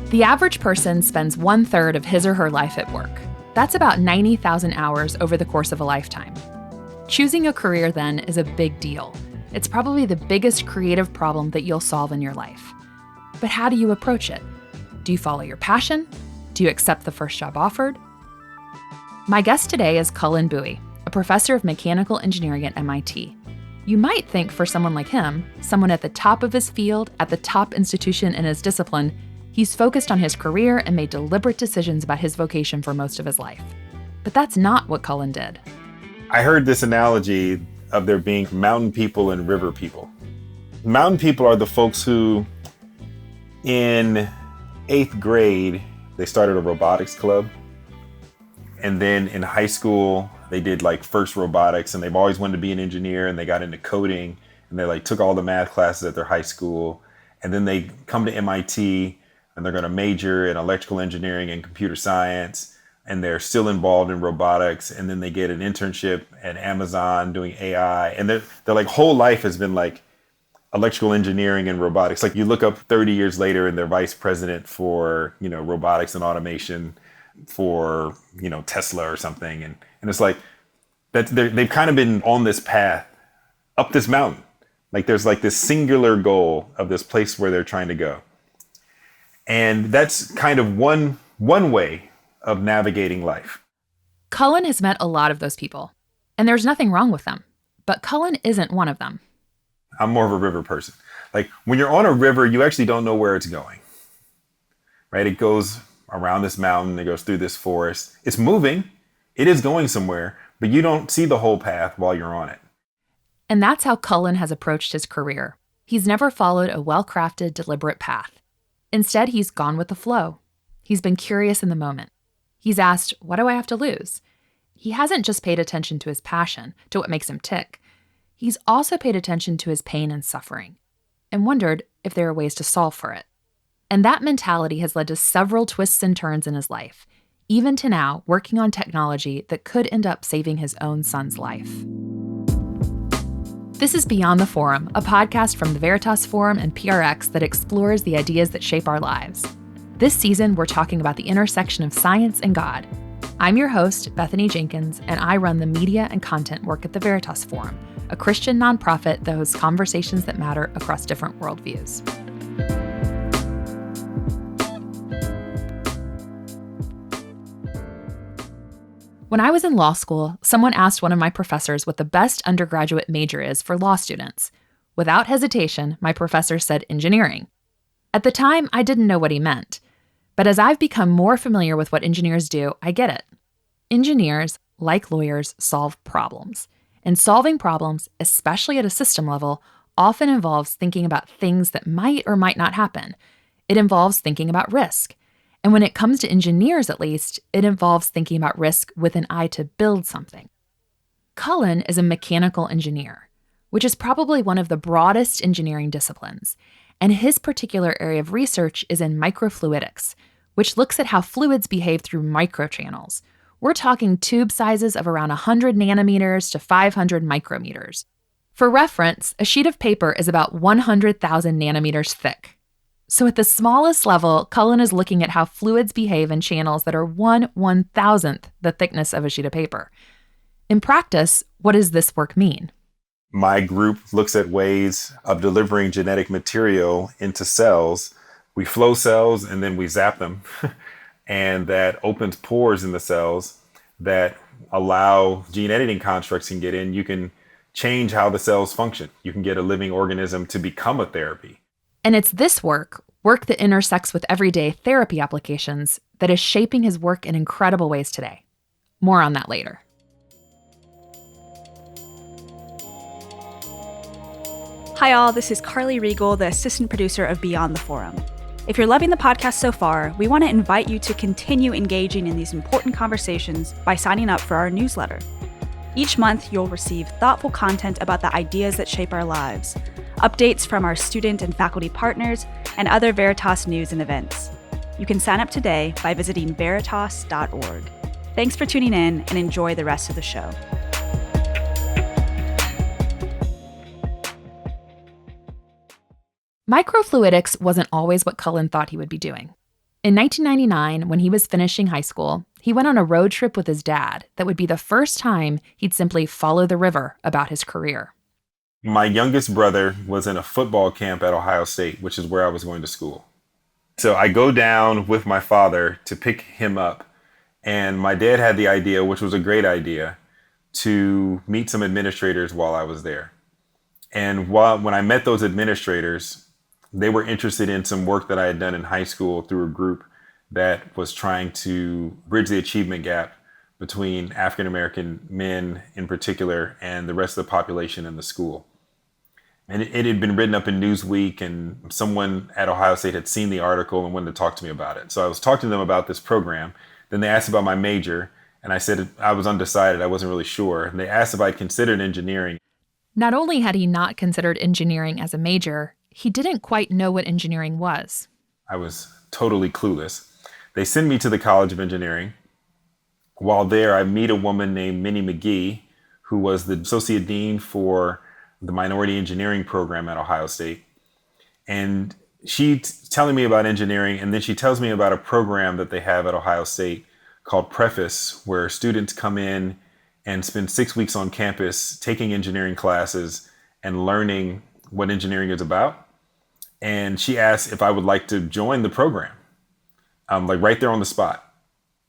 The average person spends 1/3 of his or her life at work. That's about 90,000 hours over the course of a lifetime. Choosing a career, then, is a big deal. It's probably the biggest creative problem that you'll solve in your life. But how do you approach it? Do you follow your passion? Do you accept the first job offered? My guest today is Cullen Buie, a professor of mechanical engineering at MIT. You might think for someone like him, someone at the top of his field, at the top institution in his discipline, he's focused on his career and made deliberate decisions about his vocation for most of his life. But that's not what Cullen did. I heard this analogy of there being mountain people and river people. Mountain people are the folks who, in 8th grade, they started a robotics club. And then in high school, they did first robotics, and they've always wanted to be an engineer, and they got into coding, and they took all the math classes at their high school. And then they come to MIT, and they're going to major in electrical engineering and computer science, and they're still involved in robotics. And then they get an internship at Amazon doing AI. And their whole life has been electrical engineering and robotics. You look up 30 years later and they're vice president for, robotics and automation for, Tesla or something. And it's that they've kind of been on this path up this mountain. There's this singular goal of this place where they're trying to go. And that's kind of one way of navigating life. Cullen has met a lot of those people, and there's nothing wrong with them. But Cullen isn't one of them. I'm more of a river person. When you're on a river, you actually don't know where it's going, right? It goes around this mountain, it goes through this forest. It's moving, it is going somewhere, but you don't see the whole path while you're on it. And that's how Cullen has approached his career. He's never followed a well-crafted, deliberate path. Instead, he's gone with the flow. He's been curious in the moment. He's asked, what do I have to lose? He hasn't just paid attention to his passion, to what makes him tick. He's also paid attention to his pain and suffering, and wondered if there are ways to solve for it. And that mentality has led to several twists and turns in his life, even to now working on technology that could end up saving his own son's life. This is Beyond the Forum, a podcast from the Veritas Forum and PRX that explores the ideas that shape our lives. This season, we're talking about the intersection of science and God. I'm your host, Bethany Jenkins, and I run the media and content work at the Veritas Forum, a Christian nonprofit that hosts conversations that matter across different worldviews. When I was in law school, someone asked one of my professors what the best undergraduate major is for law students. Without hesitation, my professor said engineering. At the time, I didn't know what he meant. But as I've become more familiar with what engineers do, I get it. Engineers, like lawyers, solve problems. And solving problems, especially at a system level, often involves thinking about things that might or might not happen. It involves thinking about risk. And when it comes to engineers, at least, it involves thinking about risk with an eye to build something. Cullen is a mechanical engineer, which is probably one of the broadest engineering disciplines. And his particular area of research is in microfluidics, which looks at how fluids behave through microchannels. We're talking tube sizes of around 100 nanometers to 500 micrometers. For reference, a sheet of paper is about 100,000 nanometers thick. So at the smallest level, Cullen is looking at how fluids behave in channels that are 1/1000th the thickness of a sheet of paper. In practice, what does this work mean? My group looks at ways of delivering genetic material into cells. We flow cells and then we zap them. And that opens pores in the cells that allow gene editing constructs can get in. You can change how the cells function. You can get a living organism to become a therapy. And it's this work that intersects with everyday therapy applications, that is shaping his work in incredible ways today. More on that later. Hi all, this is Carly Regal, the assistant producer of Beyond the Forum. If you're loving the podcast so far, we want to invite you to continue engaging in these important conversations by signing up for our newsletter. Each month, you'll receive thoughtful content about the ideas that shape our lives, updates from our student and faculty partners, and other Veritas news and events. You can sign up today by visiting veritas.org. Thanks for tuning in and enjoy the rest of the show. Microfluidics wasn't always what Cullen thought he would be doing. In 1999, when he was finishing high school, he went on a road trip with his dad that would be the first time he'd simply follow the river about his career. My youngest brother was in a football camp at Ohio State, which is where I was going to school. So I go down with my father to pick him up. And my dad had the idea, which was a great idea, to meet some administrators while I was there. And when I met those administrators, they were interested in some work that I had done in high school through a group that was trying to bridge the achievement gap between African American men in particular and the rest of the population in the school. And it had been written up in Newsweek, and someone at Ohio State had seen the article and wanted to talk to me about it. So I was talking to them about this program. Then they asked about my major, and I said I was undecided. I wasn't really sure. And they asked if I'd considered engineering. Not only had he not considered engineering as a major, he didn't quite know what engineering was. I was totally clueless. They send me to the College of Engineering. While there, I meet a woman named Minnie McGee, who was the associate dean for the minority engineering program at Ohio State. And she's telling me about engineering, and then she tells me about a program that they have at Ohio State called Preface, where students come in and spend 6 weeks on campus taking engineering classes and learning what engineering is about. And she asked if I would like to join the program, like right there on the spot.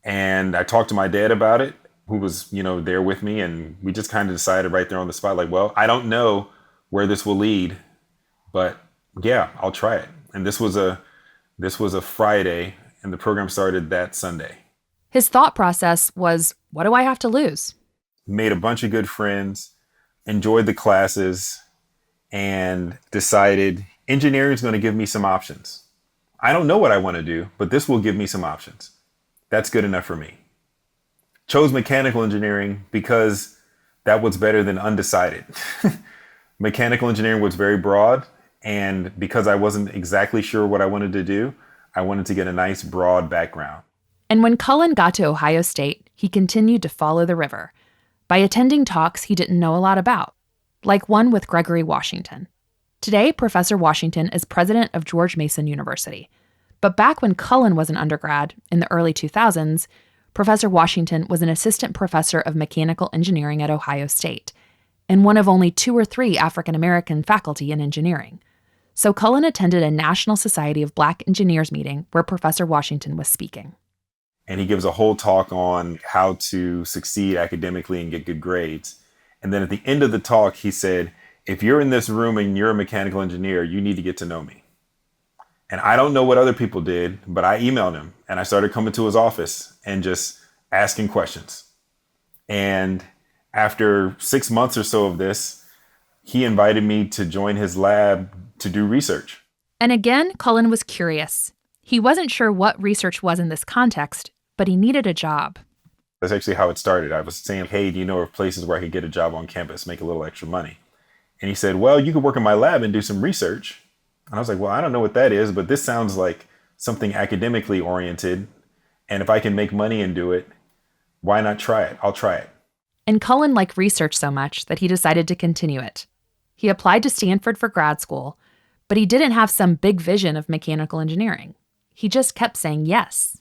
And I talked to my dad about it, who was, there with me. And we just kind of decided right there on the spot, like, well, I don't know where this will lead, but yeah, I'll try it. And this was a Friday, and the program started that Sunday. His thought process was, what do I have to lose? Made a bunch of good friends, enjoyed the classes, and decided engineering is going to give me some options. I don't know what I want to do, but this will give me some options. That's good enough for me. Chose mechanical engineering because that was better than undecided. Mechanical engineering was very broad, and because I wasn't exactly sure what I wanted to do, I wanted to get a nice broad background. And when Cullen got to Ohio State, he continued to follow the river by attending talks he didn't know a lot about, like one with Gregory Washington. Today, Professor Washington is president of George Mason University. But back when Cullen was an undergrad, in the early 2000s, Professor Washington was an assistant professor of mechanical engineering at Ohio State, and one of only 2 or 3 African-American faculty in engineering. So Cullen attended a National Society of Black Engineers meeting where Professor Washington was speaking. And he gives a whole talk on how to succeed academically and get good grades. And then at the end of the talk, he said, if you're in this room and you're a mechanical engineer, you need to get to know me. And I don't know what other people did, but I emailed him and I started coming to his office and just asking questions. And after 6 months or so of this, he invited me to join his lab to do research. And again, Cullen was curious. He wasn't sure what research was in this context, but he needed a job. That's actually how it started. I was saying, hey, do you know of places where I could get a job on campus, make a little extra money? And he said, well, you could work in my lab and do some research. And I was like, well, I don't know what that is, but this sounds like something academically oriented. And if I can make money and do it, why not try it? I'll try it. And Cullen liked research so much that he decided to continue it. He applied to Stanford for grad school, but he didn't have some big vision of mechanical engineering. He just kept saying yes.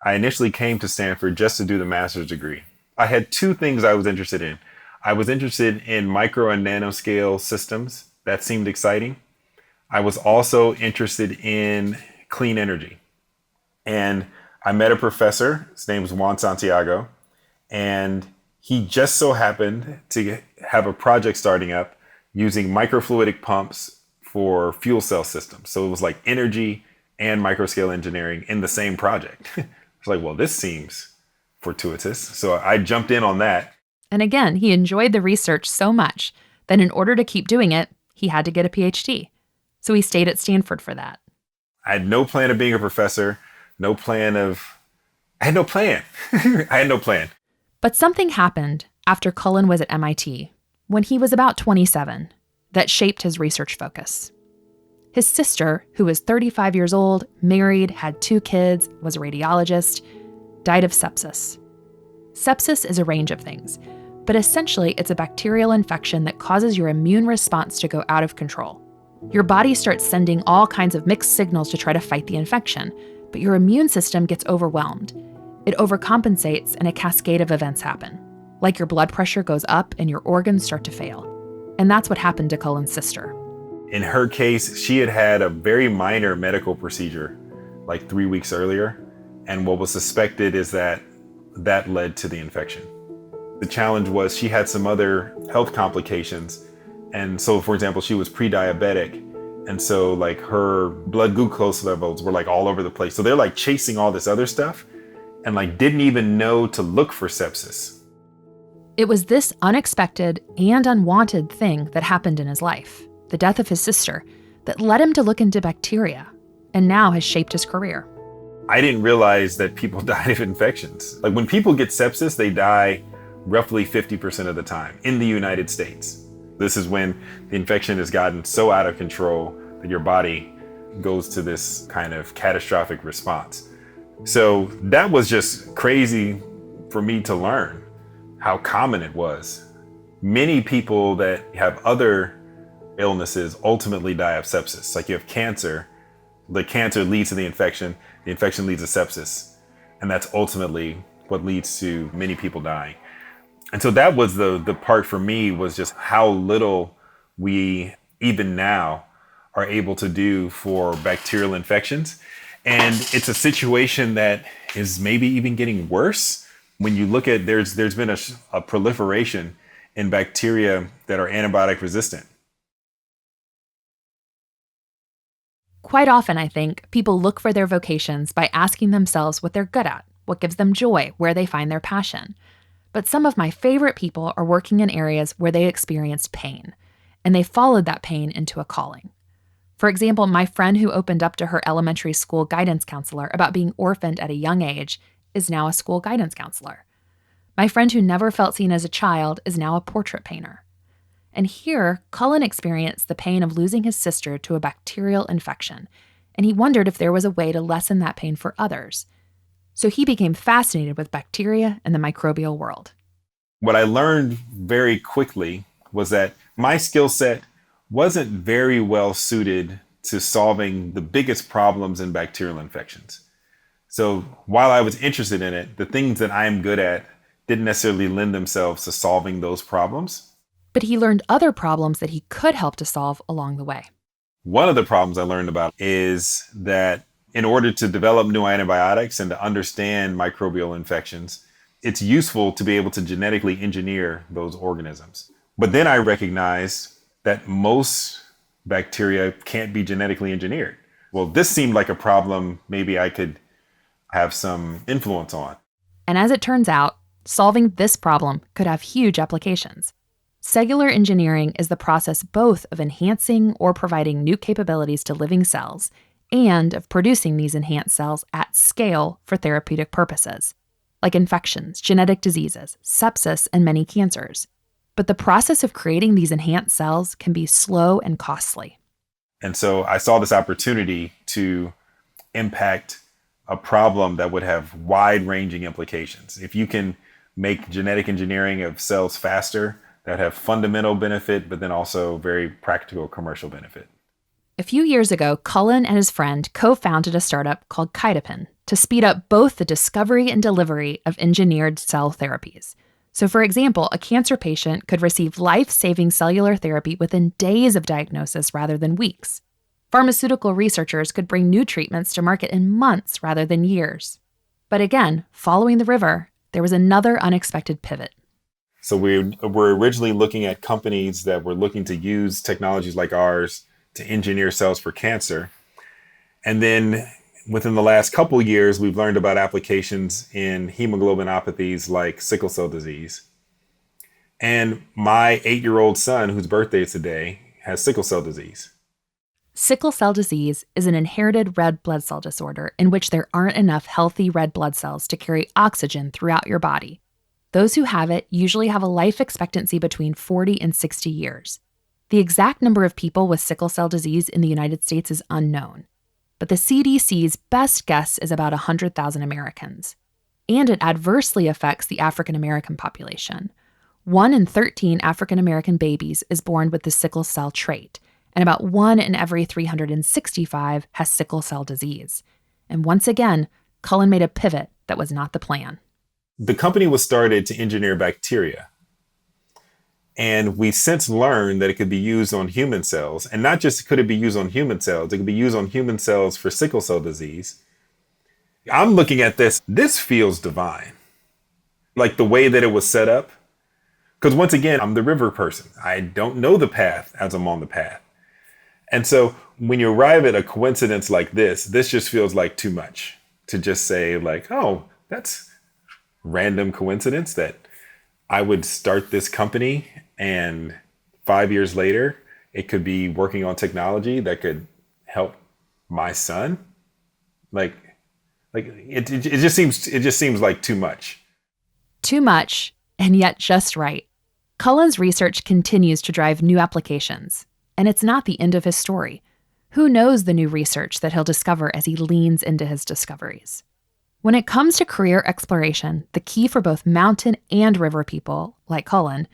I initially came to Stanford just to do the master's degree. I had 2 things I was interested in. I was interested in micro and nanoscale systems. That seemed exciting. I was also interested in clean energy. And I met a professor, his name was Juan Santiago, and he just so happened to have a project starting up using microfluidic pumps for fuel cell systems. So it was like energy and microscale engineering in the same project. I was like, well, this seems fortuitous. So I jumped in on that. And again, he enjoyed the research so much that in order to keep doing it, he had to get a PhD. So he stayed at Stanford for that. I had no plan of being a professor, I had no plan. I had no plan. But something happened after Cullen was at MIT, when he was about 27, that shaped his research focus. His sister, who was 35 years old, married, had 2 kids, was a radiologist, died of sepsis. Sepsis is a range of things, but essentially it's a bacterial infection that causes your immune response to go out of control. Your body starts sending all kinds of mixed signals to try to fight the infection, but your immune system gets overwhelmed. It overcompensates and a cascade of events happen. Like your blood pressure goes up and your organs start to fail. And that's what happened to Cullen's sister. In her case, she had had a very minor medical procedure like 3 weeks earlier. And what was suspected is that led to the infection. The challenge was she had some other health complications. And so, for example, she was pre-diabetic. And so like her blood glucose levels were like all over the place. So they're like chasing all this other stuff and like didn't even know to look for sepsis. It was this unexpected and unwanted thing that happened in his life, the death of his sister, that led him to look into bacteria and now has shaped his career. I didn't realize that people died of infections. Like when people get sepsis, they die roughly 50% of the time in the United States. This is when the infection has gotten so out of control that your body goes to this kind of catastrophic response. So that was just crazy for me to learn how common it was. Many people that have other illnesses ultimately die of sepsis. Like you have cancer, the cancer leads to the infection leads to sepsis. And that's ultimately what leads to many people dying. And so that was the part for me was just how little we even now are able to do for bacterial infections. And it's a situation that is maybe even getting worse. When you look at, there's been a proliferation in bacteria that are antibiotic resistant. Quite often, I think, people look for their vocations by asking themselves what they're good at, what gives them joy, where they find their passion. But some of my favorite people are working in areas where they experienced pain, and they followed that pain into a calling. For example, my friend who opened up to her elementary school guidance counselor about being orphaned at a young age is now a school guidance counselor. My friend who never felt seen as a child is now a portrait painter. And here, Cullen experienced the pain of losing his sister to a bacterial infection, and he wondered if there was a way to lessen that pain for others. So he became fascinated with bacteria and the microbial world. What I learned very quickly was that my skill set wasn't very well suited to solving the biggest problems in bacterial infections. So while I was interested in it, the things that I'm good at didn't necessarily lend themselves to solving those problems. But he learned other problems that he could help to solve along the way. One of the problems I learned about is that in order to develop new antibiotics and to understand microbial infections, it's useful to be able to genetically engineer those organisms. But then I recognized that most bacteria can't be genetically engineered. Well, this seemed like a problem maybe I could have some influence on. And as it turns out, solving this problem could have huge applications. Cellular engineering is the process both of enhancing or providing new capabilities to living cells and of producing these enhanced cells at scale for therapeutic purposes, like infections, genetic diseases, sepsis, and many cancers. But the process of creating these enhanced cells can be slow and costly. And so I saw this opportunity to impact a problem that would have wide-ranging implications. If you can make genetic engineering of cells faster, that have fundamental benefit, but then also very practical commercial benefit. A few years ago, Cullen and his friend co-founded a startup called Kitapin to speed up both the discovery and delivery of engineered cell therapies. So for example, a cancer patient could receive life-saving cellular therapy within days of diagnosis rather than weeks. Pharmaceutical researchers could bring new treatments to market in months rather than years. But again, following the river, there was another unexpected pivot. So we were originally looking at companies that were looking to use technologies like ours to engineer cells for cancer. And then within the last couple of years, we've learned about applications in hemoglobinopathies like sickle cell disease. And my 8-year-old son, whose birthday is today, has sickle cell disease. Sickle cell disease is an inherited red blood cell disorder in which there aren't enough healthy red blood cells to carry oxygen throughout your body. Those who have it usually have a life expectancy between 40 and 60 years. The exact number of people with sickle cell disease in the United States is unknown, but the CDC's best guess is about 100,000 Americans. And it adversely affects the African American population. 1 in 13 African American babies is born with the sickle cell trait, and about 1 in every 365 has sickle cell disease. And once again, Cullen made a pivot that was not the plan. The company was started to engineer bacteria. And we since learned that it could be used on human cells. And not just could it be used on human cells, it could be used on human cells for sickle cell disease. I'm looking at this. This feels divine. Like the way that it was set up. Because once again, I'm the river person. I don't know the path as I'm on the path. And so when you arrive at a coincidence like this just feels like too much to just say like, oh, that's random coincidence that I would start this company and 5 years later, it could be working on technology that could help my son. It just seems like too much. Too much, and yet just right. Cullen's research continues to drive new applications, and it's not the end of his story. Who knows the new research that he'll discover as he leans into his discoveries? When it comes to career exploration, the key for both mountain and river people, like Cullen,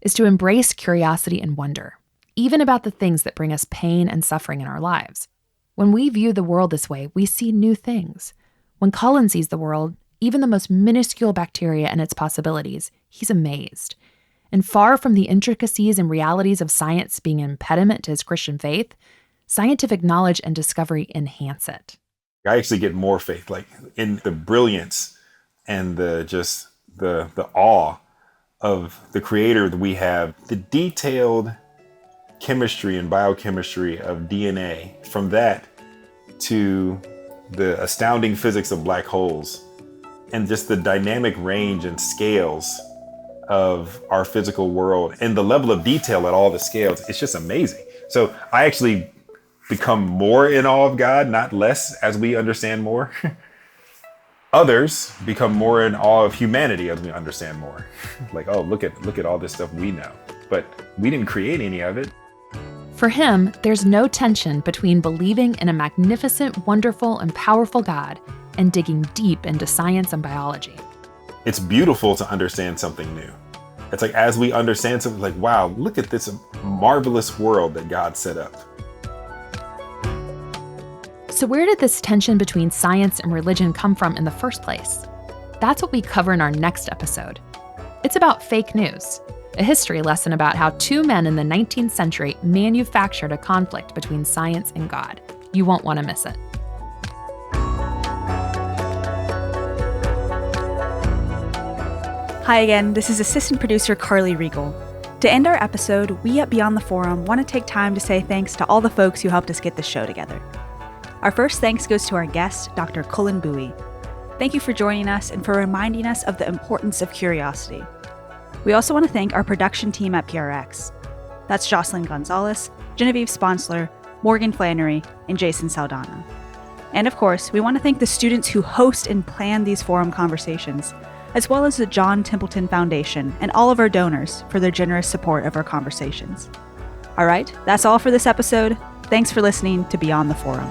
is to embrace curiosity and wonder, even about the things that bring us pain and suffering in our lives. When we view the world this way, we see new things. When Cullen sees the world, even the most minuscule bacteria and its possibilities, he's amazed. And far from the intricacies and realities of science being an impediment to his Christian faith, scientific knowledge and discovery enhance it. I actually get more faith, like in the brilliance and the awe of the creator that we have, the detailed chemistry and biochemistry of DNA, from that to the astounding physics of black holes, and just the dynamic range and scales of our physical world and the level of detail at all the scales. It's just amazing. So I actually become more in awe of God, not less, as we understand more. Others become more in awe of humanity as we understand more. Like, oh, look at all this stuff we know, but we didn't create any of it. For him, there's no tension between believing in a magnificent, wonderful, and powerful God and digging deep into science and biology. It's beautiful to understand something new. It's like, as we understand something, like, wow, look at this marvelous world that God set up. So where did this tension between science and religion come from in the first place? That's what we cover in our next episode. It's about fake news, a history lesson about how two men in the 19th century manufactured a conflict between science and God. You won't want to miss it. Hi again, this is assistant producer Carly Riegel. To end our episode, we at Beyond the Forum want to take time to say thanks to all the folks who helped us get this show together. Our first thanks goes to our guest, Dr. Cullen Buie. Thank you for joining us and for reminding us of the importance of curiosity. We also want to thank our production team at PRX. That's Jocelyn Gonzalez, Genevieve Sponsler, Morgan Flannery, and Jason Saldana. And of course, we want to thank the students who host and plan these forum conversations, as well as the John Templeton Foundation and all of our donors for their generous support of our conversations. All right, that's all for this episode. Thanks for listening to Beyond the Forum.